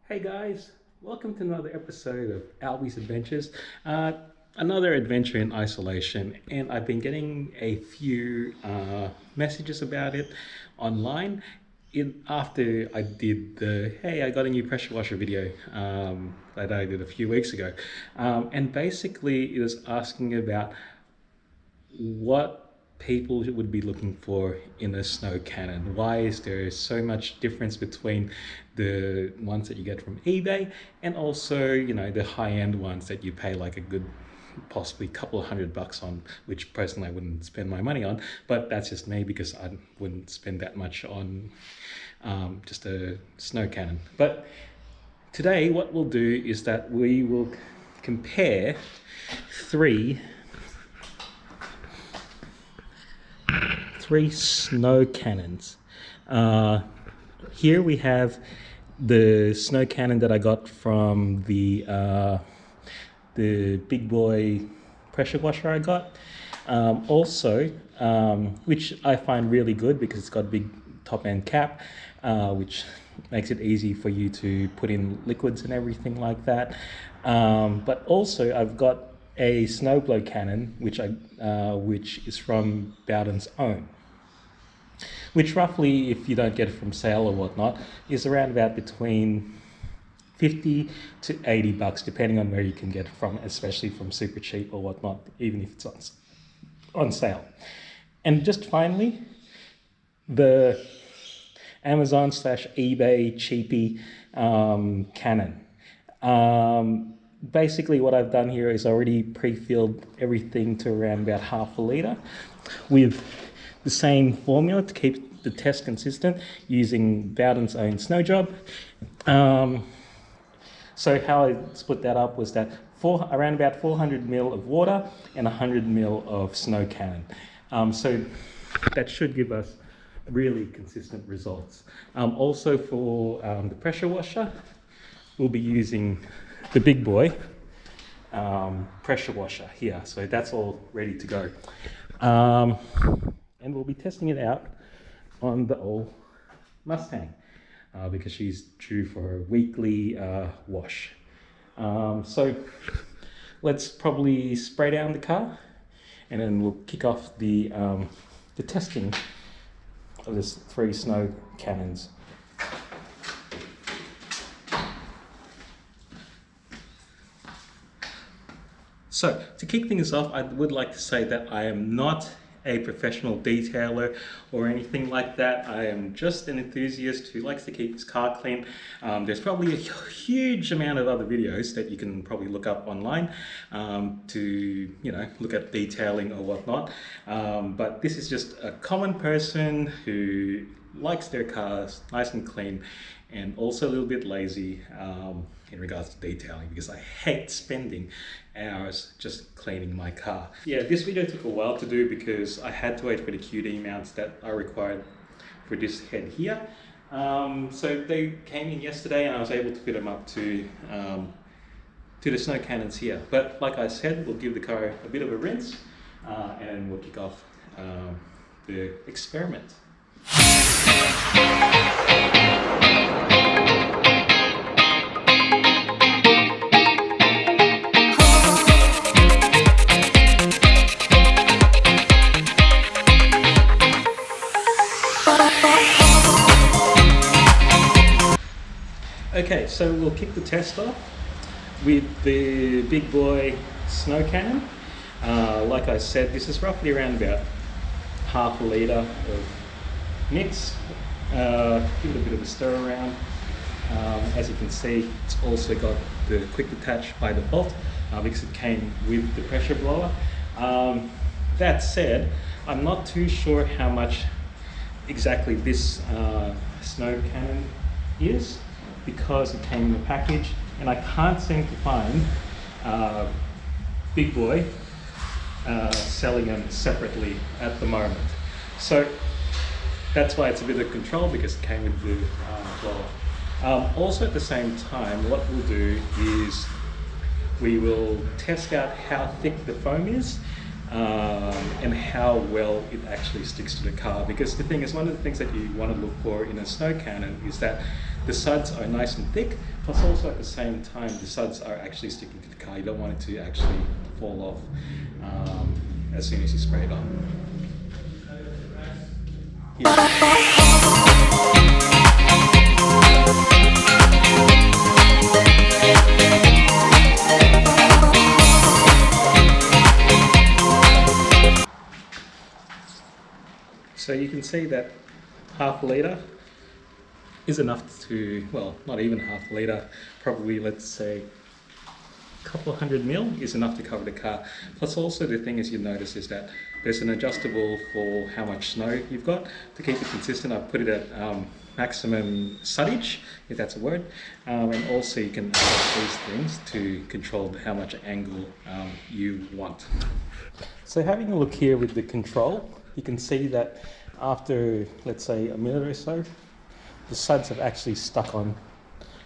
Hey guys, welcome to another episode of Albie's Adventures. Another adventure in isolation, and I've been getting a few messages about it online. After I did the hey, I got a new pressure washer video that I did a few weeks ago, and basically it was asking about what people would be looking for in a snow cannon. Why is there so much difference between the ones that you get from eBay and also, the high-end ones that you pay like a good possibly couple of $100 on, which personally I wouldn't spend my money on, but that's just me because I wouldn't spend that much on just a snow cannon. But today what we'll do is that we will compare three snow cannons. Here we have the snow cannon that I got from the big boy pressure washer I got. Also, which I find really good because it's got a big top end cap, which makes it easy for you to put in liquids and everything like that. But also I've got a snowblow cannon, which is from Bowden's Own, which roughly, if you don't get it from sale or whatnot, is around about between $50 to $80, depending on where you can get it from, especially from super cheap or whatnot, even if it's on sale. And just finally, the Amazon / eBay cheapy cannon. Basically what I've done here is already pre-filled everything to around about half a litre with the same formula to keep the test consistent using Bowden's Own snow job. So how I split that up was that around about 400 ml of water and 100 ml of snow cannon. So that should give us really consistent results. Also for the pressure washer, we'll be using the big boy pressure washer here. So that's all ready to go. And we'll be testing it out on the old Mustang because she's due for her weekly wash. So let's probably spray down the car and then we'll kick off the testing of this 3 snow cannons. So to kick things off, I would like to say that I am not a professional detailer or anything like that. I am just an enthusiast who likes to keep his car clean. There's probably a huge amount of other videos that you can probably look up online to look at detailing or whatnot. But this is just a common person who likes their cars nice and clean and also a little bit lazy in regards to detailing, because I hate spending hours just cleaning my car. Yeah, this video took a while to do because I had to wait for the QD mounts that are required for this head here. So they came in yesterday and I was able to fit them up to the snow cannons here. But like I said, we'll give the car a bit of a rinse and we'll kick off the experiment. Okay, so we'll kick the test off with the big boy snow cannon. Like I said, this is roughly around about half a litre of mix. Give it a bit of a stir around. As you can see, it's also got the quick detach by default because it came with the pressure blower. That said, I'm not too sure how much exactly this snow cannon is, because it came in the package and I can't seem to find Big Boy selling them separately at the moment. So that's why it's a bit of control, because it came with the blower. Also at the same time, what we'll do is we will test out how thick the foam is and how well it actually sticks to the car. Because the thing is, one of the things that you want to look for in a snow cannon is that the suds are nice and thick, plus also at the same time the suds are actually sticking to the car. You don't want it to actually fall off as soon as you spray it on. So you can see that half a litre is enough to, well, not even half a litre, probably let's say a couple of 100 mil is enough to cover the car. Plus also the thing is you notice is that there's an adjustable for how much snow you've got. To keep it consistent, I've put it at maximum suddage, if that's a word, and also you can adjust these things to control how much angle you want. So having a look here with the control, you can see that after, let's say, a minute or so, the suds have actually stuck on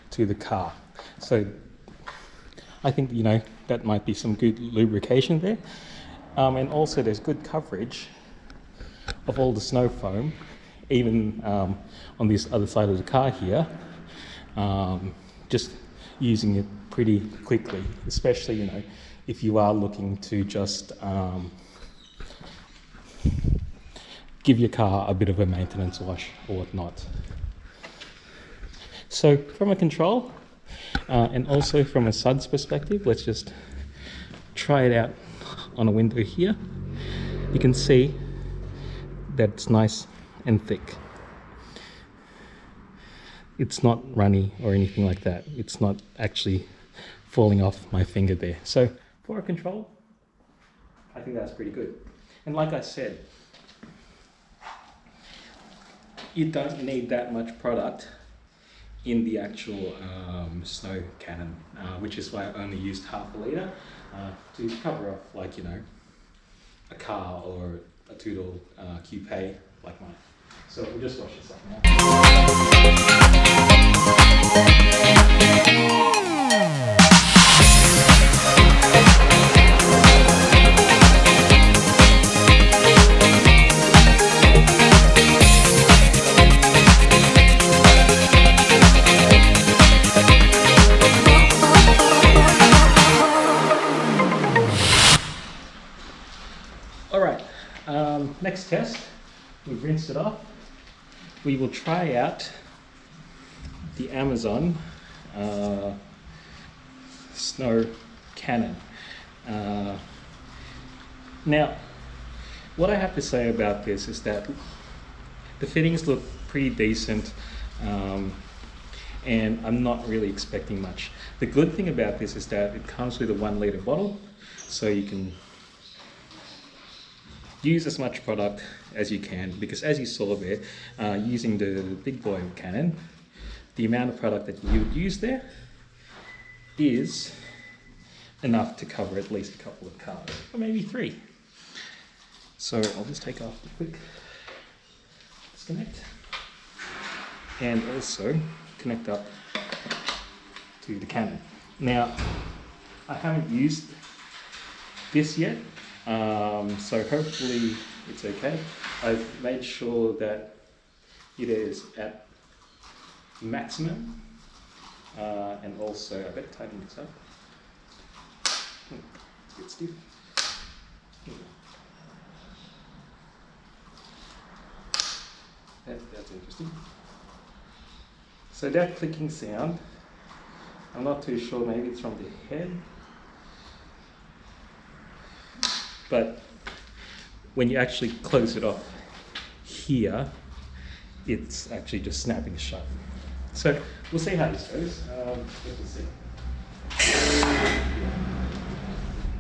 to the car. So I think, you know, that might be some good lubrication there. And also there's good coverage of all the snow foam, even on this other side of the car here, just using it pretty quickly, especially, you know, if you are looking to just give your car a bit of a maintenance wash or whatnot. So from a control and also from a suds perspective, let's just try it out on a window here. You can see that it's nice and thick. It's not runny or anything like that. It's not actually falling off my finger there. So for a control, I think that's pretty good. And like I said, you don't need that much product in the actual snow cannon, which is why I only used half a litre to cover off, like, you know, a car or a two-door coupe like mine. So we'll just wash this up now. Alright, next test, we've rinsed it off. We will try out the Amazon snow cannon. Now, what I have to say about this is that the fittings look pretty decent, and I'm not really expecting much. The good thing about this is that it comes with a 1 litre bottle, so you can use as much product as you can, because as you saw there, using the big boy cannon, the amount of product that you would use there is enough to cover at least a couple of cars, or maybe 3. So I'll just take off the quick disconnect and also connect up to the cannon. Now, I haven't used this yet, so hopefully it's okay. I've made sure that it is at maximum, and also I better tighten this up. It's a bit stiff. That's interesting. So that clicking sound, I'm not too sure, maybe it's from the head. But when you actually close it off here, it's actually just snapping shut. So we'll see how this goes. Let's see.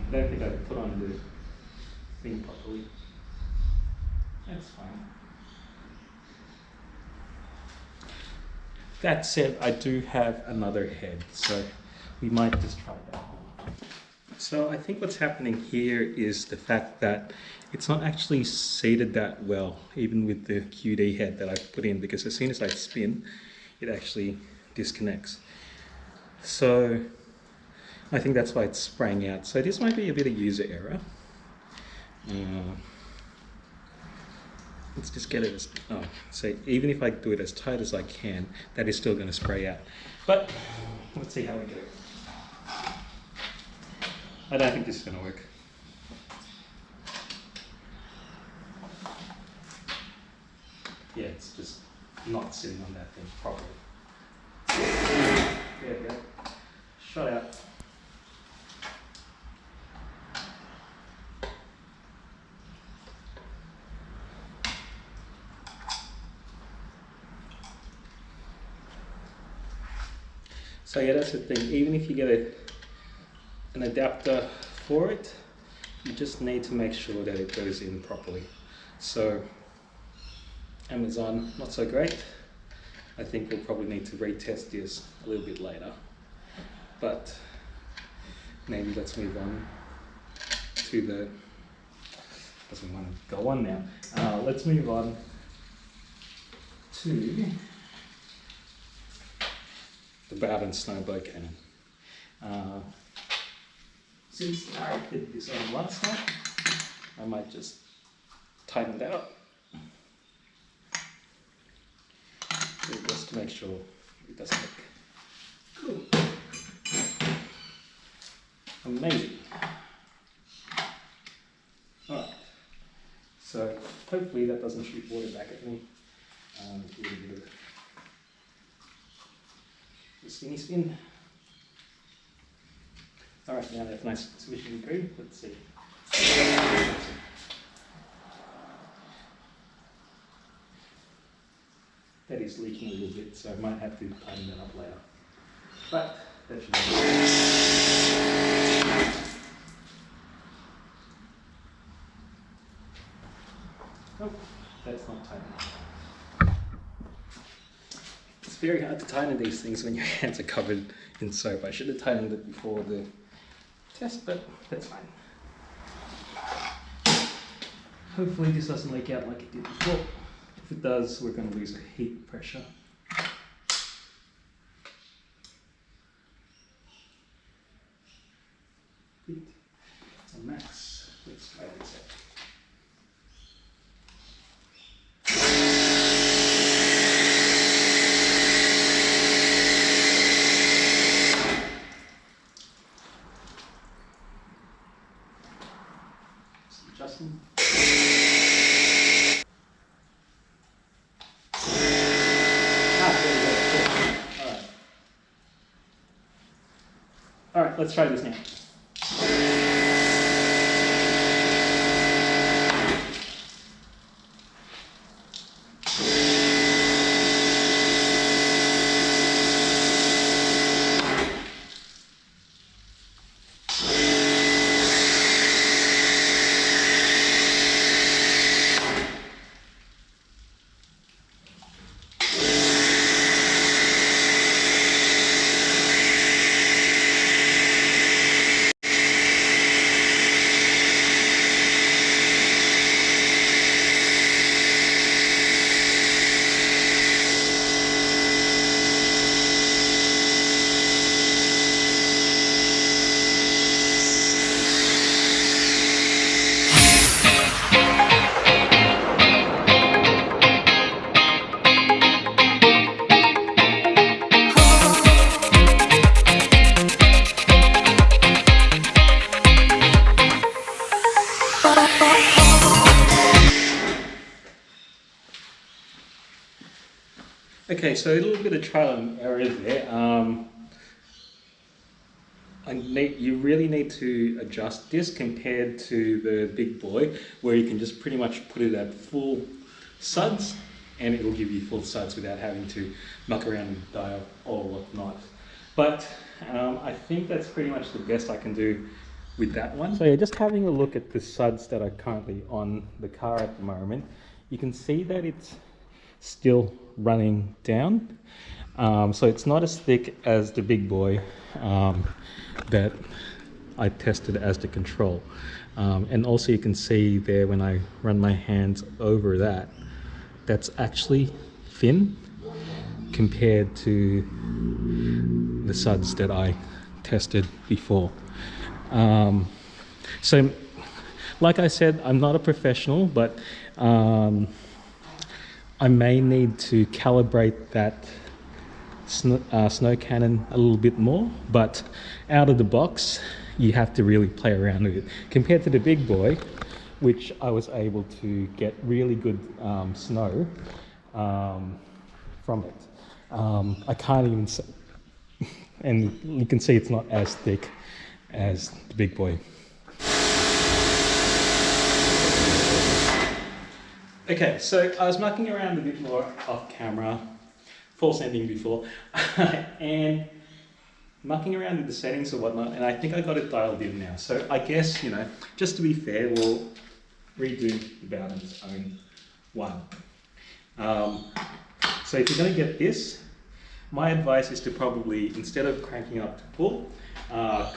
I don't think I put on the thing properly. That's fine. That said, I do have another head, so we might just try that one. So I think what's happening here is the fact that it's not actually seated that well, even with the QD head that I put in, because as soon as I spin, it actually disconnects. So I think that's why it's spraying out. So this might be a bit of user error. let's just get it as, oh, so even if I do it as tight as I can, that is still going to spray out. But let's see how we do. I don't think this is going to work. Yeah, it's just not sitting on that thing properly. There we go. Shot out. So yeah, that's the thing. Even if you get an adapter for it, you just need to make sure that it goes in properly. So Amazon, not so great. I think we'll probably need to retest this a little bit later. But maybe let's move on to the, doesn't want to go on now. Let's move on to the Bowden snowbow cannon. Since I did this on last night, I might just tighten it out just to make sure it doesn't look cool. Amazing. Alright, so hopefully that doesn't shoot water back at me. A little bit of the spinny spin. Alright, now that's nice sufficiently green. Let's see. That is leaking a little bit, so I might have to tighten that up later. But that should be oh, that's not tight enough. It's very hard to tighten these things when your hands are covered in soap. I should have tightened it before the test, but that's fine. Hopefully this doesn't leak out like it did before. If it does, we're going to lose a heat pressure. It's a max. Let's try this out. Just adjusting. Alright, let's try this now. Okay, so a little bit of trial and error there. You really need to adjust this compared to the big boy, where you can just pretty much put it at full suds and it will give you full suds without having to muck around and dial or whatnot. But I think that's pretty much the best I can do with that one. So yeah, just having a look at the suds that are currently on the car at the moment, you can see that it's still running down. So it's not as thick as the big boy that I tested as the control. And also you can see there when I run my hands over that, that's actually thin compared to the suds that I tested before. So like I said, I'm not a professional, but I may need to calibrate that snow cannon a little bit more, but out of the box, you have to really play around with it. Compared to the big boy, which I was able to get really good snow from it. I can't even say, and you can see it's not as thick as the big boy. Okay, so I was mucking around a bit more off camera, false ending before, and mucking around with the settings or whatnot, and I think I got it dialed in now. So I guess, you know, just to be fair, we'll redo the Bowden's own one. So if you're going to get this, my advice is to probably, instead of cranking up to full,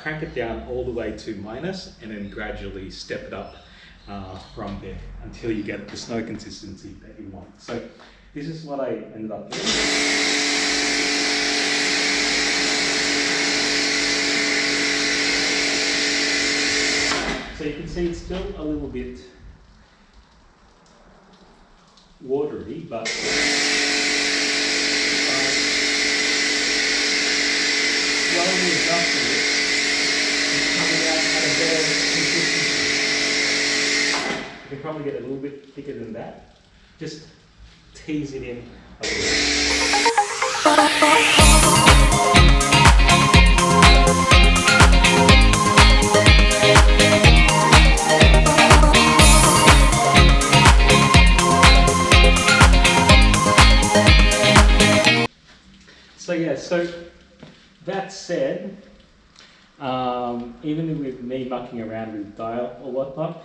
crank it down all the way to minus, and then gradually step it up from there until you get the snow consistency that you want. So this is what I ended up doing. So you can see it's still a little bit watery, but slowly adjusting it, it's coming out at a better consistency. You can probably get a little bit thicker than that. Just tease it in a little bit. So yeah, so that said, even with me mucking around with dial or whatnot,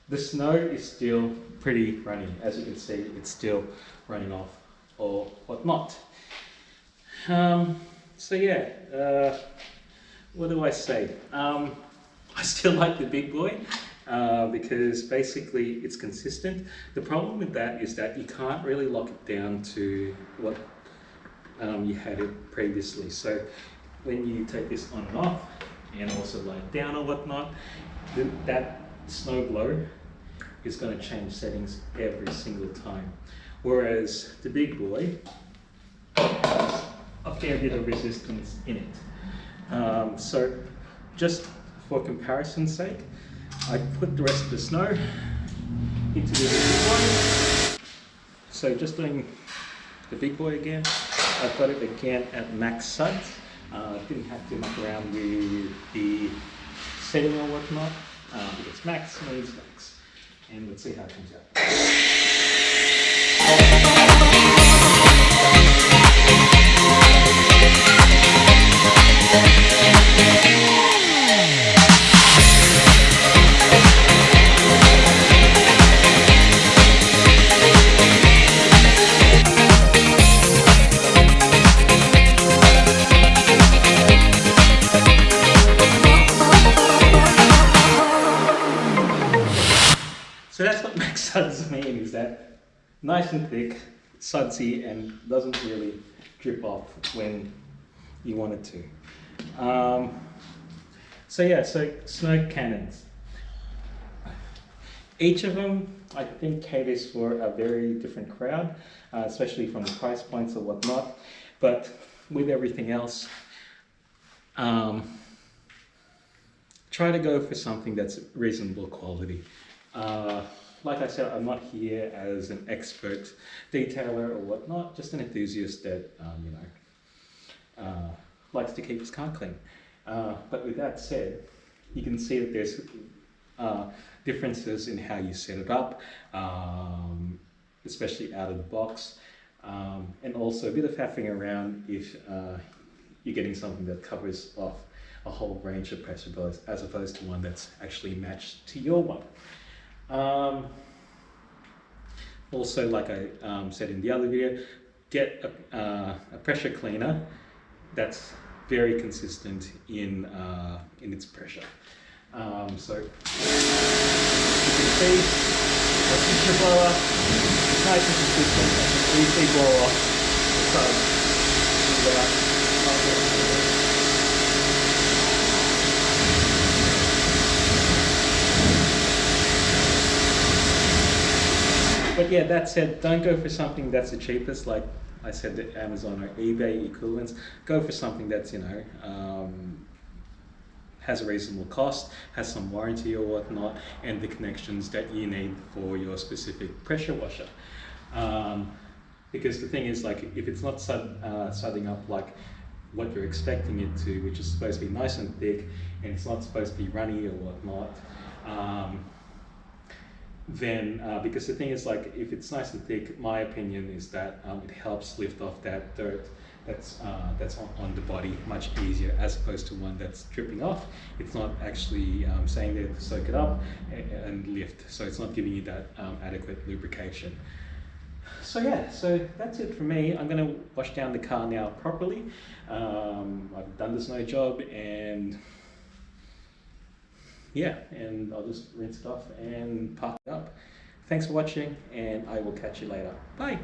the snow is still pretty runny. As you can see, it's still running off or whatnot. So yeah, what do I say? I still like the big boy because basically it's consistent. The problem with that is that you can't really lock it down to what you had it previously. So when you take this on and off and also lay it down or whatnot, that snow blow is going to change settings every single time. Whereas the big boy has a fair bit of resistance in it. So just for comparison's sake, I put the rest of the snow into the big boy. So just doing the big boy again, I've got it again at max suds. Didn't have to muck around with the setting or whatnot, because max means max. And let's see how it comes out. So that's what max suds mean, is that nice and thick, sudsy, and doesn't really drip off when you want it to. So yeah, so snow cannons. Each of them, I think, caters for a very different crowd, especially from the price points or whatnot. But with everything else, try to go for something that's reasonable quality. Like I said, I'm not here as an expert detailer or whatnot, just an enthusiast that, likes to keep his car clean. But with that said, you can see that there's differences in how you set it up, especially out of the box, and also a bit of faffing around if you're getting something that covers off a whole range of pressure belts as opposed to one that's actually matched to your one. Also, like I said in the other video, get a pressure cleaner that's very consistent in its pressure. So you can see the pressure blower is nice and consistent. You see blow off the without but But yeah, that said, don't go for something that's the cheapest, like I said, the Amazon or eBay equivalents. Go for something that's, has a reasonable cost, has some warranty or whatnot, and the connections that you need for your specific pressure washer. Because the thing is, like, if it's not sudding up like what you're expecting it to, which is supposed to be nice and thick, and it's not supposed to be runny or whatnot, then because the thing is, like, if it's nice and thick, my opinion is that it helps lift off that dirt that's on the body much easier, as opposed to one that's dripping off. It's not actually staying there to soak it up and lift, so it's not giving you that adequate lubrication. So yeah, so that's it for me. I'm going to wash down the car now properly. I've done the snow job, and yeah, and I'll just rinse it off and park it up. Thanks for watching, and I will catch you later. Bye.